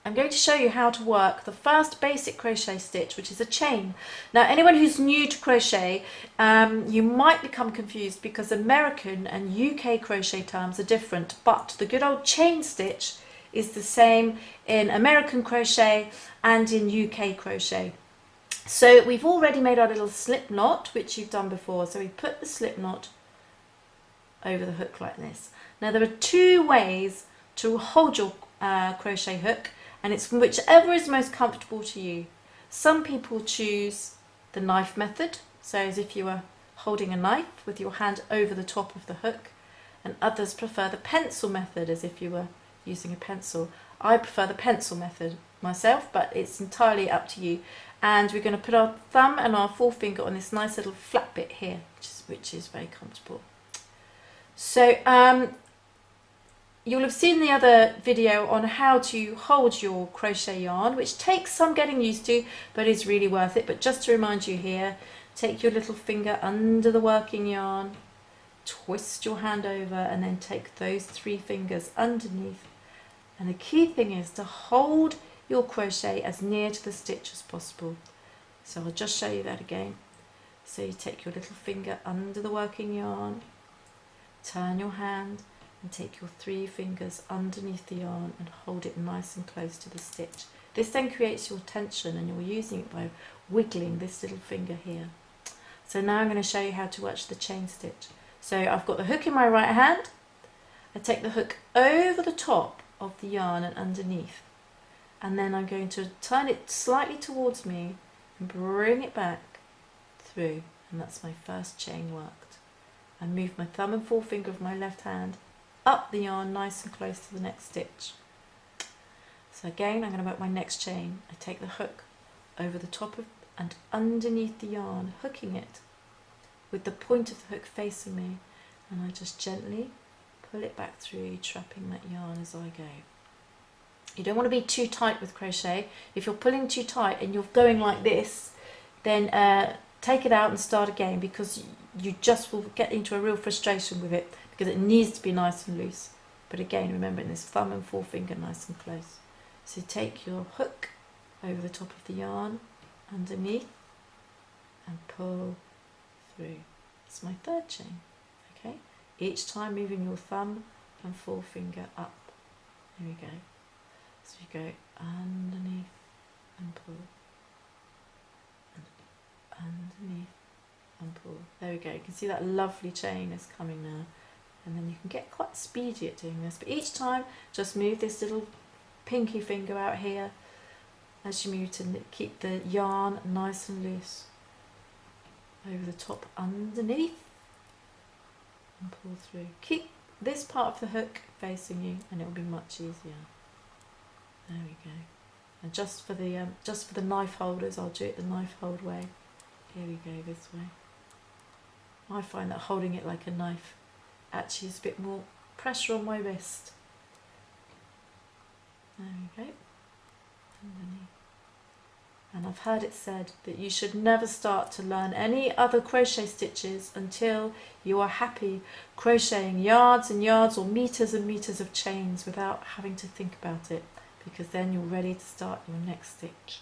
I'm going to show you how to work the first basic crochet stitch, which is a chain. Now, anyone who's new to crochet, you might become confused because American and UK crochet terms are different, but the good old chain stitch is the same in American crochet and in UK crochet. So we've already made our little slip knot, which you've done before. So we put the slip knot over the hook like this. Now there are two ways to hold your crochet hook, and it's whichever is most comfortable to you. Some people choose the knife method, so as if you were holding a knife with your hand over the top of the hook, and others prefer the pencil method, as if you were using a pencil. I prefer the pencil method myself, but it's entirely up to you. And we're going to put our thumb and our forefinger on this nice little flat bit here, which is very comfortable. So you'll have seen the other video on how to hold your crochet yarn, which takes some getting used to, but is really worth it. But just to remind you here, take your little finger under the working yarn, twist your hand over, and then take those 3 fingers underneath. And the key thing is to hold your crochet as near to the stitch as possible. So I'll just show you that again. So you take your little finger under the working yarn, turn your hand, and take your 3 fingers underneath the yarn and hold it nice and close to the stitch. This then creates your tension, and you're using it by wiggling this little finger here. So now I'm going to show you how to work the chain stitch. So I've got the hook in my right hand. I take the hook over the top of the yarn and underneath, and then I'm going to turn it slightly towards me and bring it back through, and that's my first chain worked. I move my thumb and forefinger of my left hand up the yarn nice and close to the next stitch. So again, I'm going to work my next chain. I take the hook over the top of and underneath the yarn, hooking it with the point of the hook facing me, and I just gently pull it back through, trapping that yarn as I go. You don't want to be too tight with crochet. If you're pulling too tight and you're going like this, then take it out and start again, because you just will get into a real frustration with it, because it needs to be nice and loose. But again, remembering this thumb and forefinger nice and close. So take your hook over the top of the yarn, underneath, and pull through. It's my 3rd chain. Okay, each time moving your thumb and forefinger up. There we go. So you go underneath and pull, and underneath and pull. There we go. You can see that lovely chain is coming now. And then you can get quite speedy at doing this. But each time, just move this little pinky finger out here as you move to keep the yarn nice and loose. Over the top, underneath, and pull through. Keep this part of the hook facing you, and it will be much easier. There we go. And just for the knife holders, I'll do it the knife hold way. Here we go, this way. I find that holding it like a knife actually is a bit more pressure on my wrist. There we go. Underneath. And I've heard it said that you should never start to learn any other crochet stitches until you are happy crocheting yards and yards or meters and meters of chains without having to think about it, because then you're ready to start your next stitch.